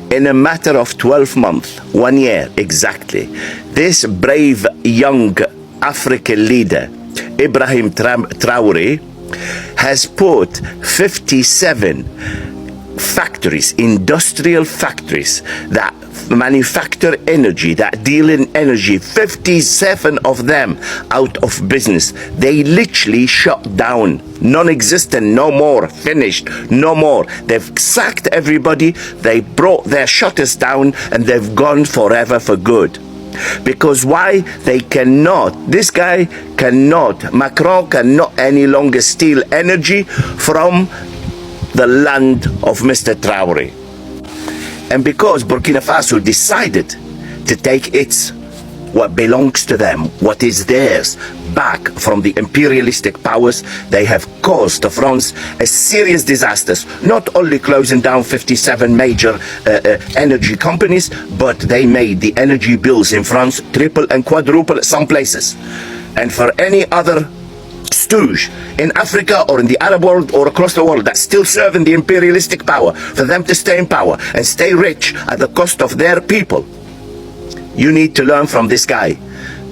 In a matter of 12 months, 1 year exactly, this brave young African leader, Ibrahim Traore, has put 57 factories, industrial factories that manufacture energy, that deal in energy, 57 of them out of business. They literally shut down, non-existent, no more, finished, no more. They've sacked everybody, they brought their shutters down, and they've gone forever for good. Because why? They cannot, this guy cannot, Macron cannot any longer steal energy from the land of Mr. Traore. And because Burkina Faso decided to take what belongs to them, what is theirs, back from the imperialistic powers, they have caused France a serious disaster, not only closing down 57 major energy companies, but they made the energy bills in France triple and quadruple at some places. And for any other stooge in Africa or in the Arab world or across the world that's still serving the imperialistic power, for them to stay in power and stay rich at the cost of their people, you need to learn from this guy.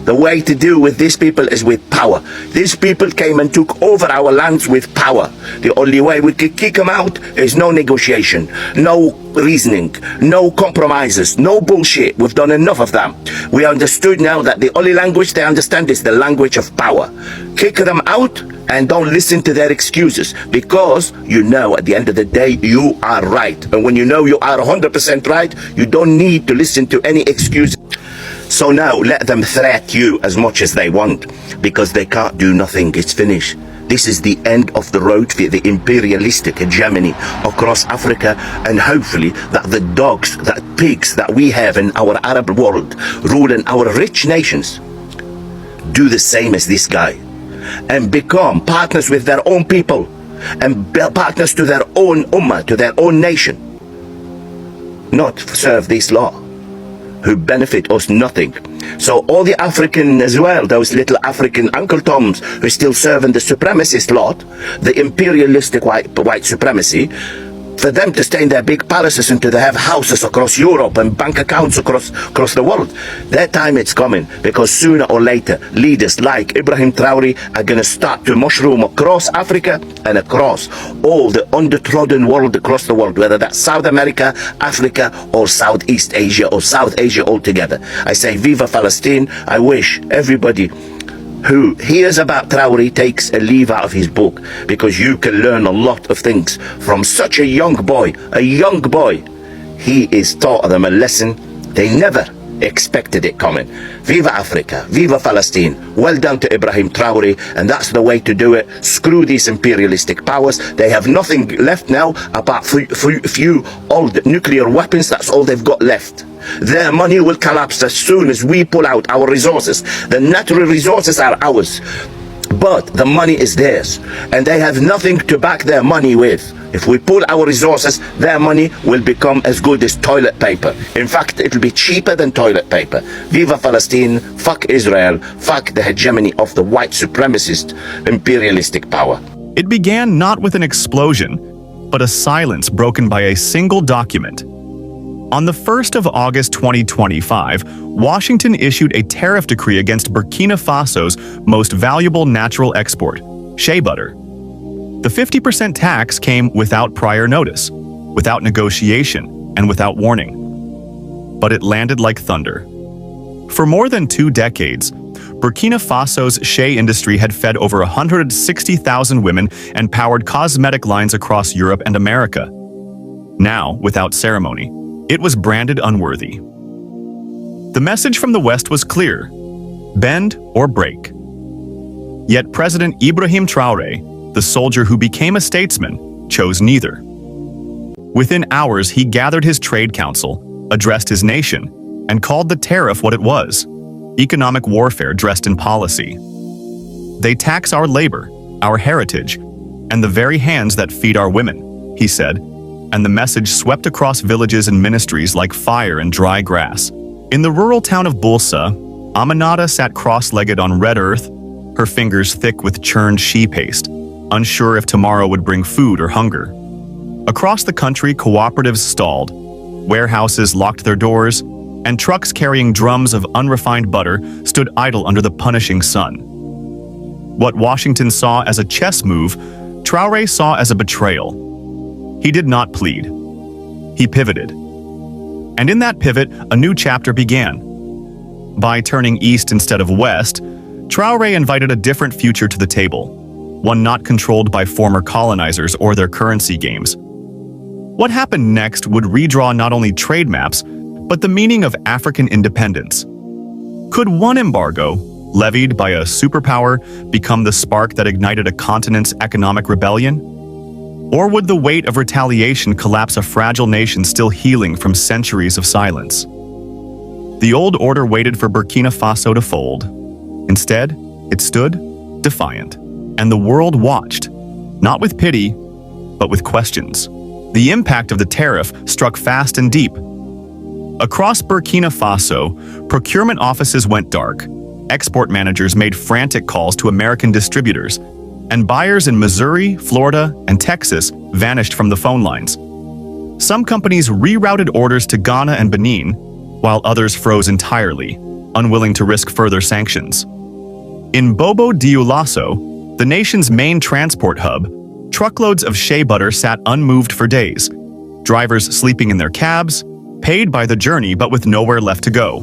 The way to deal with these people is with power. These people came and took over our lands with power. The only way we could kick them out is no negotiation, no reasoning, no compromises, no bullshit. We've done enough of them. We understood now that the only language they understand is the language of power. Kick them out and don't listen to their excuses, because you know at the end of the day you are right. And when you know you are 100% right, you don't need to listen to any excuses. So now let them threat you as much as they want, because they can't do nothing. It's finished. This is the end of the road for the imperialistic hegemony across Africa, and hopefully that the dogs, that pigs that we have in our Arab world ruling our rich nations do the same as this guy and become partners with their own people and partners to their own ummah, to their own nation, not serve this law, who benefit us nothing. So all the African as well, those little African Uncle Toms who still serving the supremacist lot, the imperialistic white supremacy, for them to stay in their big palaces and to have houses across Europe and bank accounts across the world. Their time it's coming, because sooner or later leaders like Ibrahim Traore are going to start to mushroom across Africa and across all the undertrodden world across the world, whether that's South America, Africa, or Southeast Asia, or South Asia altogether. I say Viva Palestine. I wish everybody who hears about Traore takes a leaf out of his book, because you can learn a lot of things from such a young boy. A young boy. He is taught them a lesson they never expected it coming. Viva Africa, Viva Palestine. Well done to Ibrahim Traore, and that's the way to do it. Screw these imperialistic powers. They have nothing left now apart few old nuclear weapons. That's all they've got left. Their money will collapse as soon as we pull out our resources. The natural resources are ours, but the money is theirs, and they have nothing to back their money with. If we pull our resources, their money will become as good as toilet paper. In fact, it'll be cheaper than toilet paper. Viva Palestine, fuck Israel, fuck the hegemony of the white supremacist imperialistic power. It began not with an explosion, but a silence broken by a single document. On the 1st of August 2025, Washington issued a tariff decree against Burkina Faso's most valuable natural export, shea butter. The 50% tax came without prior notice, without negotiation, and without warning. But it landed like thunder. For more than 2 decades, Burkina Faso's shea industry had fed over 160,000 women and powered cosmetic lines across Europe and America. Now, without ceremony, it was branded unworthy. The message from the West was clear: bend or break. Yet President Ibrahim Traore, the soldier who became a statesman, chose neither. Within hours, he gathered his trade council, addressed his nation, and called the tariff what it was: economic warfare dressed in policy. They tax our labor, our heritage, and the very hands that feed our women, he said, and the message swept across villages and ministries like fire and dry grass. In the rural town of Bulsa, Aminata sat cross-legged on red earth, her fingers thick with churned shea paste, unsure if tomorrow would bring food or hunger. Across the country, cooperatives stalled. Warehouses locked their doors, and trucks carrying drums of unrefined butter stood idle under the punishing sun. What Washington saw as a chess move, Traore saw as a betrayal. He did not plead. He pivoted. And in that pivot, a new chapter began. By turning east instead of west, Traore invited a different future to the table, one not controlled by former colonizers or their currency games. What happened next would redraw not only trade maps, but the meaning of African independence. Could one embargo, levied by a superpower, become the spark that ignited a continent's economic rebellion? Or would the weight of retaliation collapse a fragile nation still healing from centuries of silence? The old order waited for Burkina Faso to fold. Instead, it stood defiant, and the world watched, not with pity, but with questions. The impact of the tariff struck fast and deep. Across Burkina Faso, procurement offices went dark, export managers made frantic calls to American distributors, and buyers in Missouri, Florida, and Texas vanished from the phone lines. Some companies rerouted orders to Ghana and Benin, while others froze entirely, unwilling to risk further sanctions. In Bobo Dioulasso, the nation's main transport hub, truckloads of shea butter sat unmoved for days, drivers sleeping in their cabs, paid by the journey but with nowhere left to go.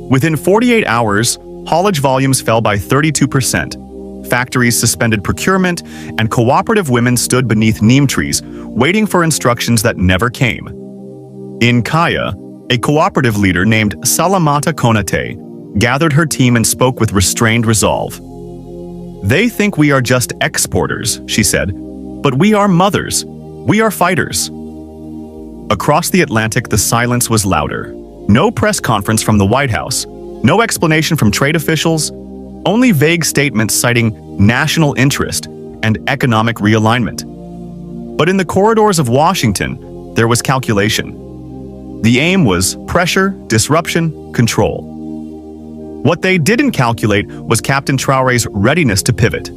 Within 48 hours, haulage volumes fell by 32%, factories suspended procurement, and cooperative women stood beneath neem trees, waiting for instructions that never came. In Kaya, a cooperative leader named Salamata Konate gathered her team and spoke with restrained resolve. "They think we are just exporters," she said, "but we are mothers. We are fighters." Across the Atlantic, the silence was louder. No press conference from the White House, no explanation from trade officials, only vague statements citing national interest and economic realignment. But in the corridors of Washington, there was calculation. The aim was pressure, disruption, control. What they didn't calculate was Captain Traore's readiness to pivot.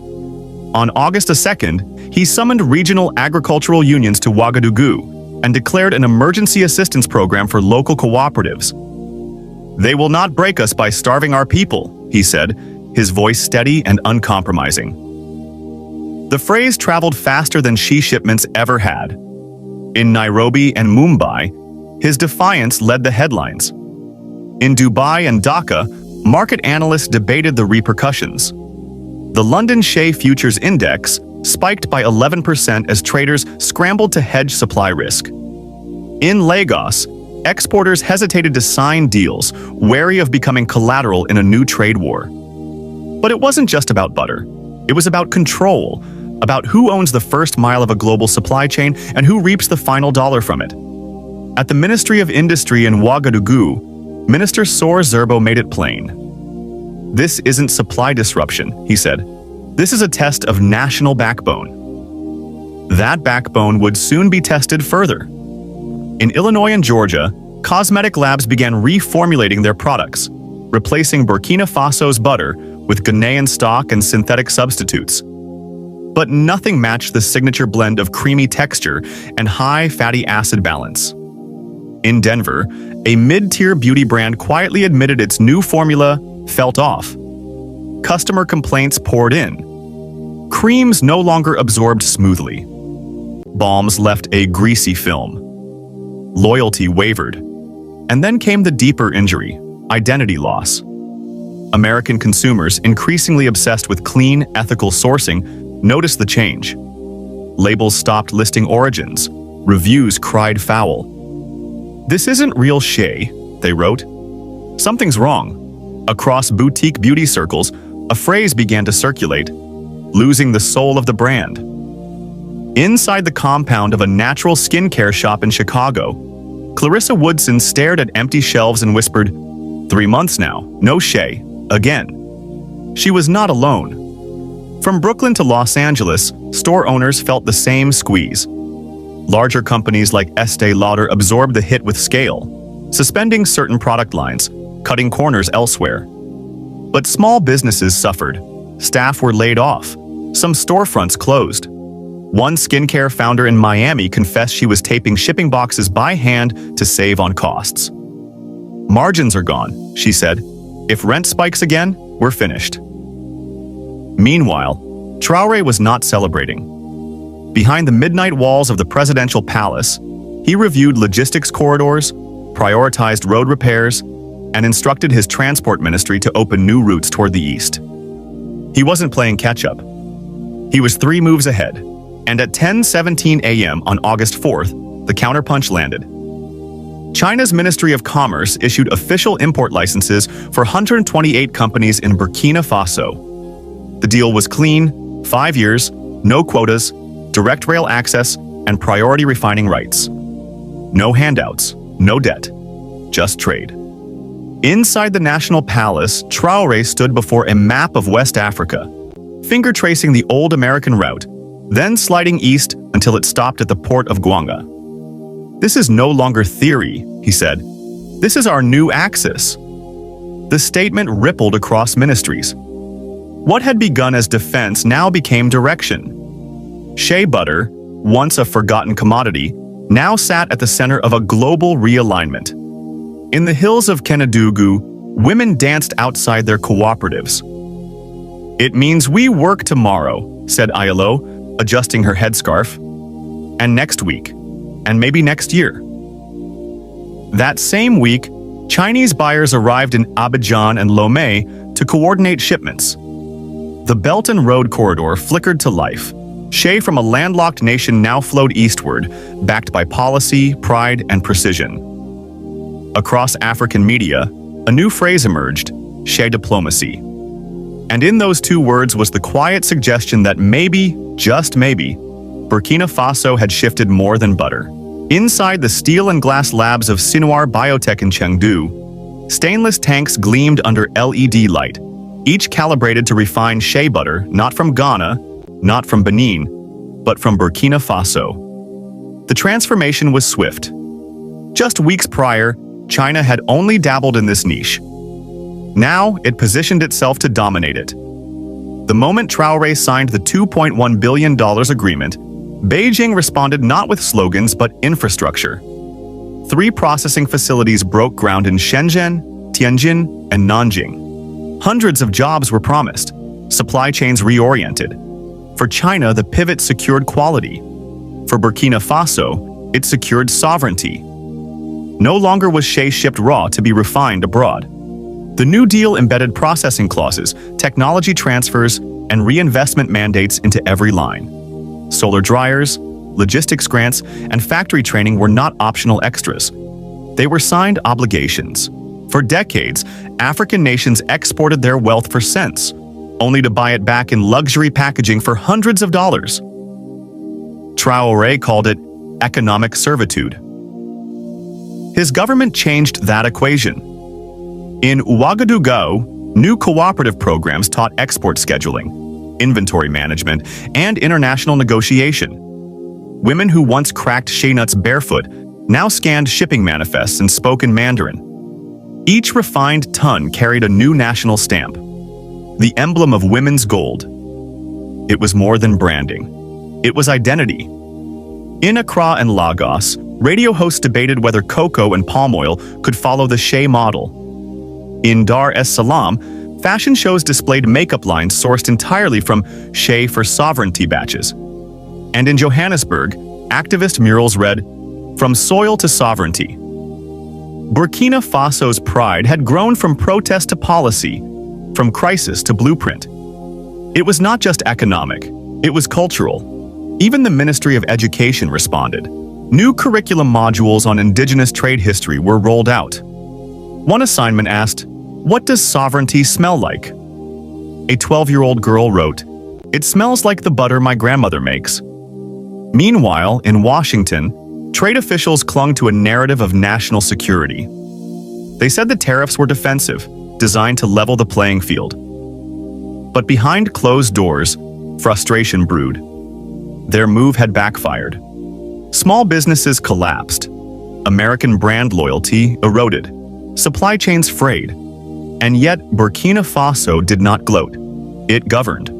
On August 2nd, he summoned regional agricultural unions to Ouagadougou and declared an emergency assistance program for local cooperatives. "They will not break us by starving our people," he said, his voice steady and uncompromising. The phrase traveled faster than she shipments ever had. In Nairobi and Mumbai, his defiance led the headlines. In Dubai and Dhaka, market analysts debated the repercussions. The London Shea Futures Index spiked by 11% as traders scrambled to hedge supply risk. In Lagos, exporters hesitated to sign deals, wary of becoming collateral in a new trade war. But it wasn't just about butter. It was about control, about who owns the first mile of a global supply chain and who reaps the final dollar from it. At the Ministry of Industry in Ouagadougou, Minister Sour Zerbo made it plain. "This isn't supply disruption," he said. "This is a test of national backbone." That backbone would soon be tested further. In Illinois and Georgia, cosmetic labs began reformulating their products, replacing Burkina Faso's butter with Ghanaian stock and synthetic substitutes. But nothing matched the signature blend of creamy texture and high fatty acid balance. In Denver, a mid-tier beauty brand quietly admitted its new formula felt off. Customer complaints poured in. Creams no longer absorbed smoothly. Balms left a greasy film. Loyalty wavered. And then came the deeper injury, identity loss. American consumers, increasingly obsessed with clean, ethical sourcing, noticed the change. Labels stopped listing origins. Reviews cried foul. "This isn't real shea," they wrote. "Something's wrong." Across boutique beauty circles, a phrase began to circulate: losing the soul of the brand. Inside the compound of a natural skincare shop in Chicago, Clarissa Woodson stared at empty shelves and whispered, "3 months now, no shea, again." She was not alone. From Brooklyn to Los Angeles, store owners felt the same squeeze. Larger companies like Estee Lauder absorbed the hit with scale, suspending certain product lines, cutting corners elsewhere. But small businesses suffered. Staff were laid off. Some storefronts closed. One skincare founder in Miami confessed she was taping shipping boxes by hand to save on costs. "Margins are gone," she said. "If rent spikes again, we're finished." Meanwhile, Traore was not celebrating. Behind the midnight walls of the presidential palace, he reviewed logistics corridors, prioritized road repairs, and instructed his transport ministry to open new routes toward the east. He wasn't playing catch-up. He was 3 moves ahead, and at 10:17 a.m. on August 4th, the counterpunch landed. China's Ministry of Commerce issued official import licenses for 128 companies in Burkina Faso. The deal was clean: 5 years, no quotas, direct rail access, and priority refining rights. No handouts, no debt, just trade. Inside the National Palace, Traore stood before a map of West Africa, finger tracing the old American route, then sliding east until it stopped at the port of Gwanga. "This is no longer theory," he said. "This is our new axis." The statement rippled across ministries. What had begun as defense now became direction. Shea butter, once a forgotten commodity, now sat at the center of a global realignment. In the hills of Kenedugu, women danced outside their cooperatives. "It means we work tomorrow," said Ayalo, adjusting her headscarf. "And next week. And maybe next year." That same week, Chinese buyers arrived in Abidjan and Lomé to coordinate shipments. The Belt and Road Corridor flickered to life. Shea from a landlocked nation now flowed eastward, backed by policy, pride, and precision. Across African media, a new phrase emerged: Shea diplomacy. And in those 2 words was the quiet suggestion that maybe, just maybe, Burkina Faso had shifted more than butter. Inside the steel and glass labs of Sinwar Biotech in Chengdu, stainless tanks gleamed under LED light, each calibrated to refine shea butter not from Ghana, not from Benin, but from Burkina Faso. The transformation was swift. Just weeks prior, China had only dabbled in this niche. Now, it positioned itself to dominate it. The moment Traore signed the $2.1 billion agreement, Beijing responded not with slogans but infrastructure. 3 processing facilities broke ground in Shenzhen, Tianjin, and Nanjing. Hundreds of jobs were promised, supply chains reoriented. For China, the pivot secured quality. For Burkina Faso, it secured sovereignty. No longer was shea shipped raw to be refined abroad. The New Deal embedded processing clauses, technology transfers, and reinvestment mandates into every line. Solar dryers, logistics grants, and factory training were not optional extras. They were signed obligations. For decades, African nations exported their wealth for cents, only to buy it back in luxury packaging for hundreds of dollars. Traore called it economic servitude. His government changed that equation. In Ouagadougou, new cooperative programs taught export scheduling, inventory management, and international negotiation. Women who once cracked shea nuts barefoot now scanned shipping manifests and spoke in Mandarin. Each refined ton carried a new national stamp, the emblem of women's gold. It was more than branding. It was identity. In Accra and Lagos, radio hosts debated whether cocoa and palm oil could follow the shea model. In Dar es Salaam, fashion shows displayed makeup lines sourced entirely from Shea for Sovereignty batches. And in Johannesburg, activist murals read, "From Soil to Sovereignty." Burkina Faso's pride had grown from protest to policy, from crisis to blueprint. It was not just economic, it was cultural. Even the Ministry of Education responded. New curriculum modules on indigenous trade history were rolled out. One assignment asked, "What does sovereignty smell like?" A 12-year-old girl wrote, "It smells like the butter my grandmother makes." Meanwhile, in Washington, trade officials clung to a narrative of national security. They said the tariffs were defensive, designed to level the playing field. But behind closed doors, frustration brewed. Their move had backfired. Small businesses collapsed. American brand loyalty eroded. Supply chains frayed. And yet, Burkina Faso did not gloat. It governed.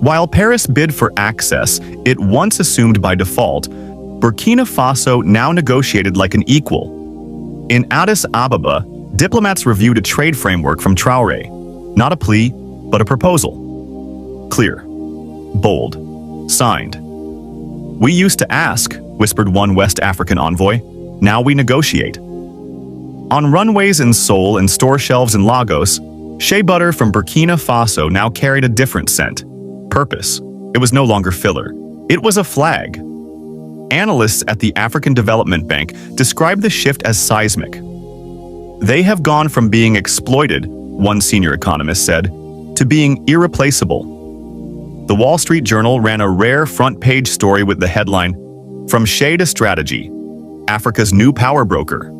While Paris bid for access it once assumed by default, Burkina Faso now negotiated like an equal. In Addis Ababa, diplomats reviewed a trade framework from Traore. Not a plea, but a proposal. Clear. Bold. Signed. "We used to ask," whispered one West African envoy. "Now we negotiate." On runways in Seoul and store shelves in Lagos, shea butter from Burkina Faso now carried a different scent. Purpose. It was no longer filler. It was a flag. Analysts at the African Development Bank describe the shift as seismic. "They have gone from being exploited," one senior economist said, "to being irreplaceable." The Wall Street Journal ran a rare front-page story with the headline, "From Shea to Strategy, Africa's New Power Broker."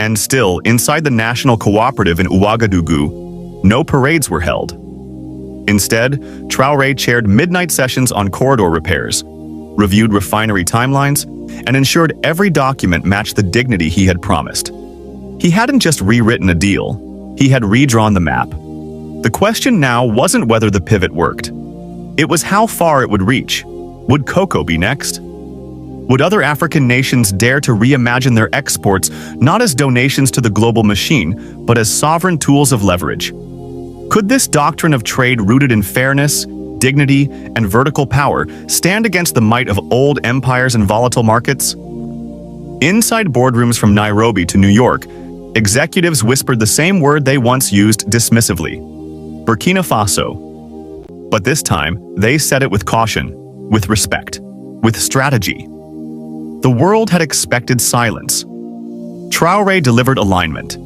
And still, inside the National Cooperative in Ouagadougou, no parades were held. Instead, Traore chaired midnight sessions on corridor repairs, reviewed refinery timelines, and ensured every document matched the dignity he had promised. He hadn't just rewritten a deal, he had redrawn the map. The question now wasn't whether the pivot worked. It was how far it would reach. Would cocoa be next? Would other African nations dare to reimagine their exports not as donations to the global machine, but as sovereign tools of leverage? Could this doctrine of trade rooted in fairness, dignity, and vertical power stand against the might of old empires and volatile markets? Inside boardrooms from Nairobi to New York, executives whispered the same word they once used dismissively: Burkina Faso. But this time, they said it with caution, with respect, with strategy. The world had expected silence. Traore delivered alignment,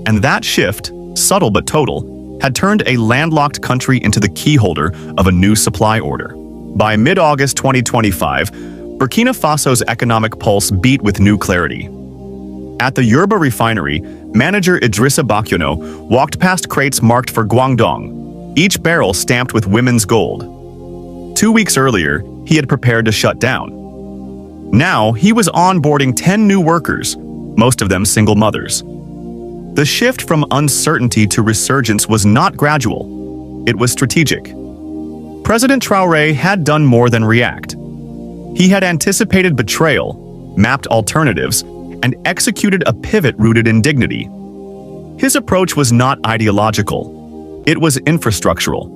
and that shift, subtle but total, had turned a landlocked country into the keyholder of a new supply order. By mid-August 2025, Burkina Faso's economic pulse beat with new clarity. At the Yerba refinery, manager Idrissa Bakyono walked past crates marked for Guangdong, each barrel stamped with women's gold. 2 weeks earlier, he had prepared to shut down. Now, he was onboarding 10 new workers, most of them single mothers. The shift from uncertainty to resurgence was not gradual. It was strategic. President Traore had done more than react. He had anticipated betrayal, mapped alternatives, and executed a pivot rooted in dignity. His approach was not ideological. It was infrastructural.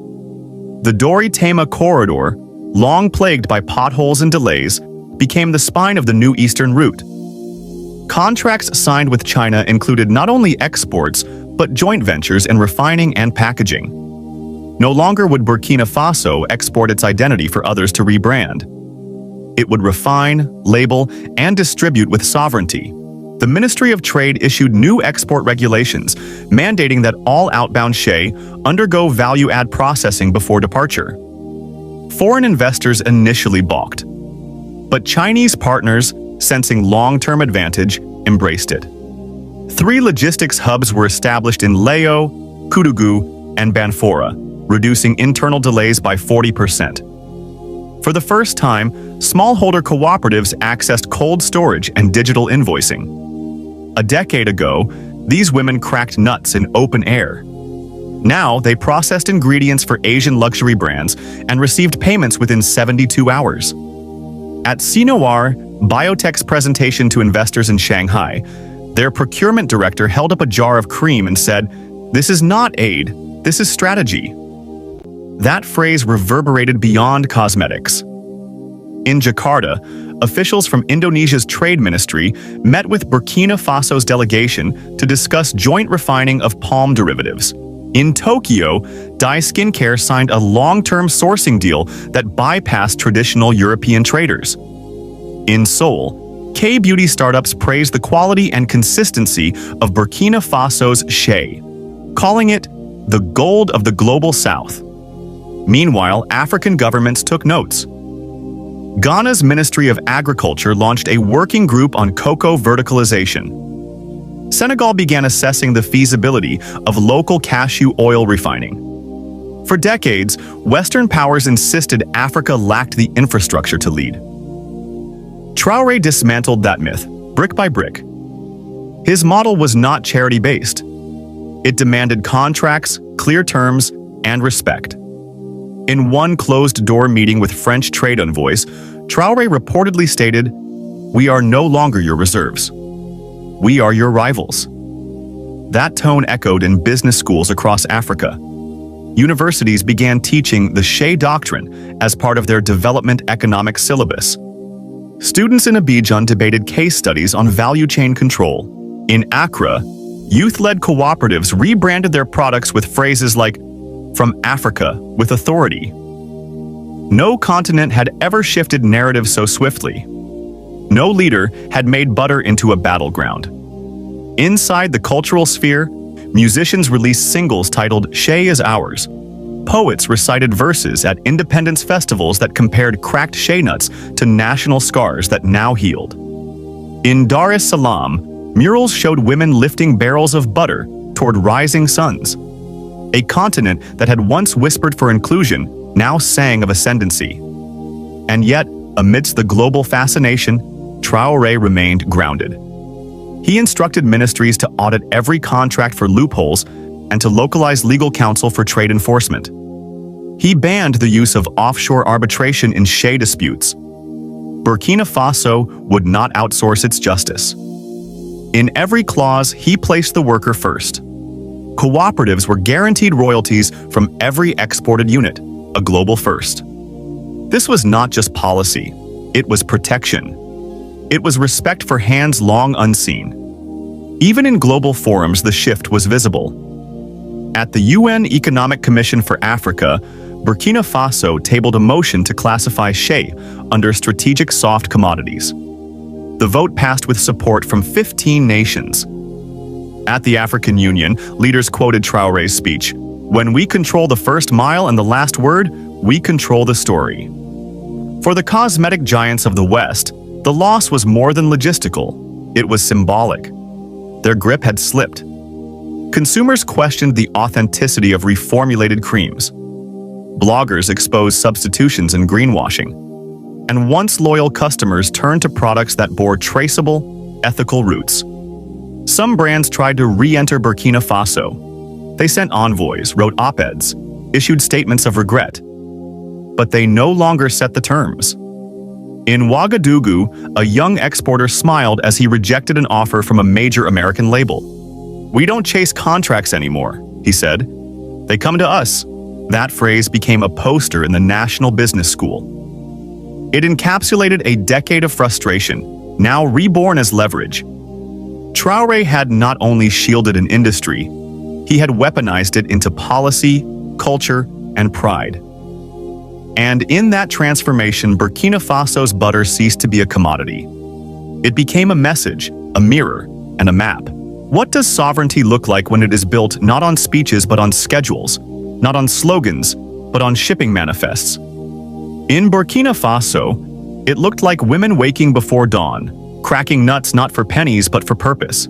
The Dori-Tema corridor, long plagued by potholes and delays, became the spine of the new eastern route. Contracts signed with China included not only exports, but joint ventures in refining and packaging. No longer would Burkina Faso export its identity for others to rebrand. It would refine, label, and distribute with sovereignty. The Ministry of Trade issued new export regulations, mandating that all outbound shea undergo value-add processing before departure. Foreign investors initially balked, but Chinese partners, sensing long-term advantage, embraced it. 3 logistics hubs were established in Leo, Koudougou, and Banfora, reducing internal delays by 40%. For the first time, smallholder cooperatives accessed cold storage and digital invoicing. A decade ago, these women cracked nuts in open air. Now, they processed ingredients for Asian luxury brands and received payments within 72 hours. At Sinoir Biotech's presentation to investors in Shanghai, their procurement director held up a jar of cream and said, "This is not aid, this is strategy." That phrase reverberated beyond cosmetics. In Jakarta, officials from Indonesia's trade ministry met with Burkina Faso's delegation to discuss joint refining of palm derivatives. In Tokyo, Dye Skincare signed a long-term sourcing deal that bypassed traditional European traders. In Seoul, K-beauty startups praised the quality and consistency of Burkina Faso's shea, calling it the gold of the global south. Meanwhile, African governments took notes. Ghana's Ministry of Agriculture launched a working group on cocoa verticalization. Senegal began assessing the feasibility of local cashew oil refining. For decades, Western powers insisted Africa lacked the infrastructure to lead. Traore dismantled that myth, brick by brick. His model was not charity-based. It demanded contracts, clear terms, and respect. In one closed-door meeting with French trade envoys, Traore reportedly stated, "We are no longer your reserves. We are your rivals." That tone echoed in business schools across Africa. Universities began teaching the Shea Doctrine as part of their development economic syllabus. Students in Abidjan debated case studies on value chain control. In Accra, youth-led cooperatives rebranded their products with phrases like, "From Africa with authority." No continent had ever shifted narrative so swiftly. No leader had made butter into a battleground. Inside the cultural sphere, musicians released singles titled "Shea is Ours." Poets recited verses at independence festivals that compared cracked shea nuts to national scars that now healed. In Dar es Salaam, murals showed women lifting barrels of butter toward rising suns. A continent that had once whispered for inclusion now sang of ascendancy. And yet, amidst the global fascination, Traore remained grounded. He instructed ministries to audit every contract for loopholes and to localize legal counsel for trade enforcement. He banned the use of offshore arbitration in shea disputes. Burkina Faso would not outsource its justice. In every clause, he placed the worker first. Cooperatives were guaranteed royalties from every exported unit, a global first. This was not just policy, it was protection. It was respect for hands long unseen. Even in global forums, the shift was visible. At the UN Economic Commission for Africa, Burkina Faso tabled a motion to classify shea under strategic soft commodities. The vote passed with support from 15 nations. At the African Union, leaders quoted Traore's speech, "When we control the first mile and the last word, we control the story." For the cosmetic giants of the West, the loss was more than logistical, it was symbolic. Their grip had slipped. Consumers questioned the authenticity of reformulated creams. Bloggers exposed substitutions and greenwashing. And once loyal customers turned to products that bore traceable, ethical roots. Some brands tried to re-enter Burkina Faso. They sent envoys, wrote op-eds, issued statements of regret. But they no longer set the terms. In Ouagadougou, a young exporter smiled as he rejected an offer from a major American label. "We don't chase contracts anymore," he said. "They come to us." That phrase became a poster in the National Business School. It encapsulated a decade of frustration, now reborn as leverage. Traore had not only shielded an industry, he had weaponized it into policy, culture, and pride. And in that transformation, Burkina Faso's butter ceased to be a commodity. It became a message, a mirror, and a map. What does sovereignty look like when it is built not on speeches but on schedules, not on slogans, but on shipping manifests? In Burkina Faso, it looked like women waking before dawn, cracking nuts not for pennies but for purpose.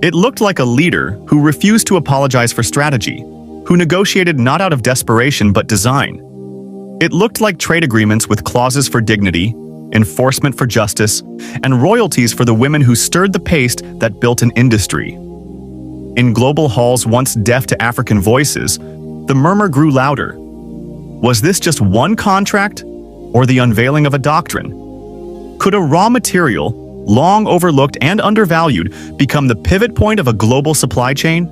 It looked like a leader who refused to apologize for strategy, who negotiated not out of desperation but design. It looked like trade agreements with clauses for dignity, enforcement for justice, and royalties for the women who stirred the paste that built an industry. In global halls once deaf to African voices, the murmur grew louder. Was this just one contract, or the unveiling of a doctrine? Could a raw material, long overlooked and undervalued, become the pivot point of a global supply chain?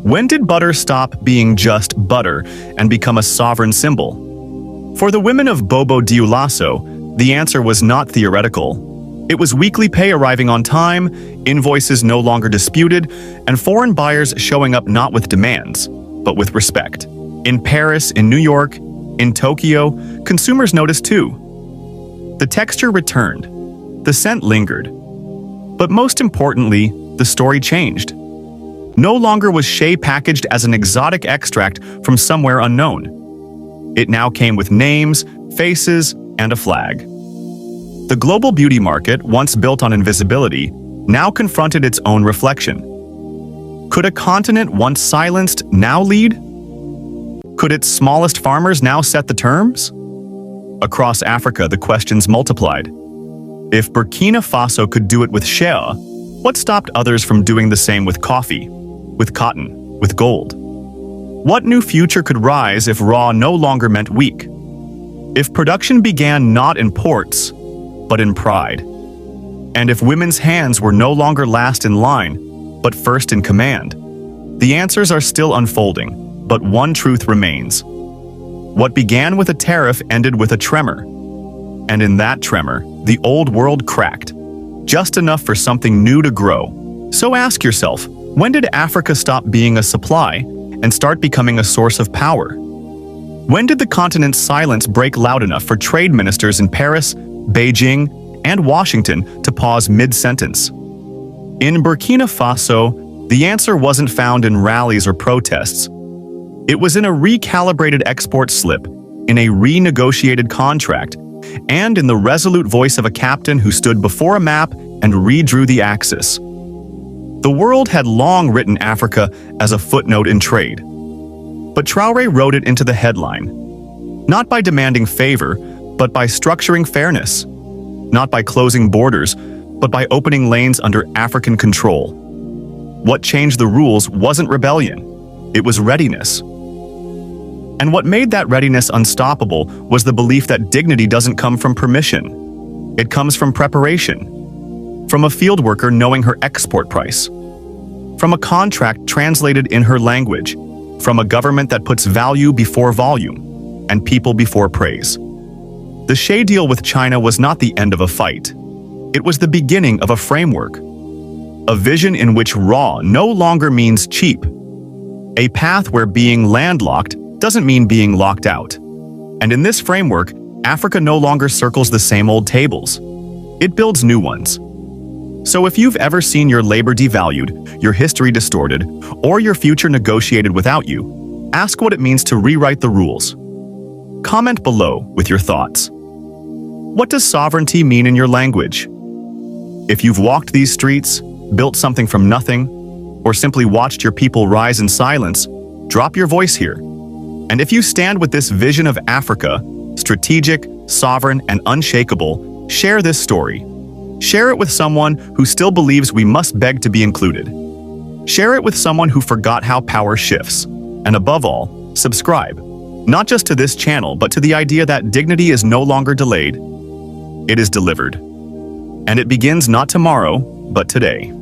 When did butter stop being just butter and become a sovereign symbol? For the women of Bobo Dioulasso, the answer was not theoretical. It was weekly pay arriving on time, invoices no longer disputed, and foreign buyers showing up not with demands, but with respect. In Paris, in New York, in Tokyo, consumers noticed too. The texture returned. The scent lingered. But most importantly, the story changed. No longer was shea packaged as an exotic extract from somewhere unknown. It now came with names, faces, and a flag. The global beauty market, once built on invisibility, now confronted its own reflection. Could a continent once silenced now lead? Could its smallest farmers now set the terms? Across Africa, the questions multiplied. If Burkina Faso could do it with shea, what stopped others from doing the same with coffee, with cotton, with gold? What new future could rise if raw no longer meant weak? If production began not in ports, but in pride? And if women's hands were no longer last in line, but first in command? The answers are still unfolding, but one truth remains. What began with a tariff ended with a tremor. And in that tremor, the old world cracked, just enough for something new to grow. So ask yourself, when did Africa stop being a supply and start becoming a source of power? When did the continent's silence break loud enough for trade ministers in Paris, Beijing, and Washington to pause mid-sentence? In Burkina Faso, the answer wasn't found in rallies or protests. It was in a recalibrated export slip, in a renegotiated contract, and in the resolute voice of a captain who stood before a map and redrew the axis. The world had long written Africa as a footnote in trade. But Traore wrote it into the headline, not by demanding favor, but by structuring fairness, not by closing borders, but by opening lanes under African control. What changed the rules wasn't rebellion, it was readiness. And what made that readiness unstoppable was the belief that dignity doesn't come from permission. It comes from preparation, from a field worker knowing her export price, from a contract translated in her language, from a government that puts value before volume and people before praise. The Shea deal with China was not the end of a fight. It was the beginning of a framework, a vision in which raw no longer means cheap, a path where being landlocked doesn't mean being locked out. And in this framework, Africa no longer circles the same old tables. It builds new ones. So if you've ever seen your labor devalued, your history distorted, or your future negotiated without you, ask what it means to rewrite the rules. Comment below with your thoughts. What does sovereignty mean in your language? If you've walked these streets, built something from nothing, or simply watched your people rise in silence, drop your voice here. And if you stand with this vision of Africa, strategic, sovereign, and unshakable, share this story. Share it with someone who still believes we must beg to be included. Share it with someone who forgot how power shifts. And above all, subscribe, not just to this channel, but to the idea that dignity is no longer delayed. It is delivered. And it begins not tomorrow, but today.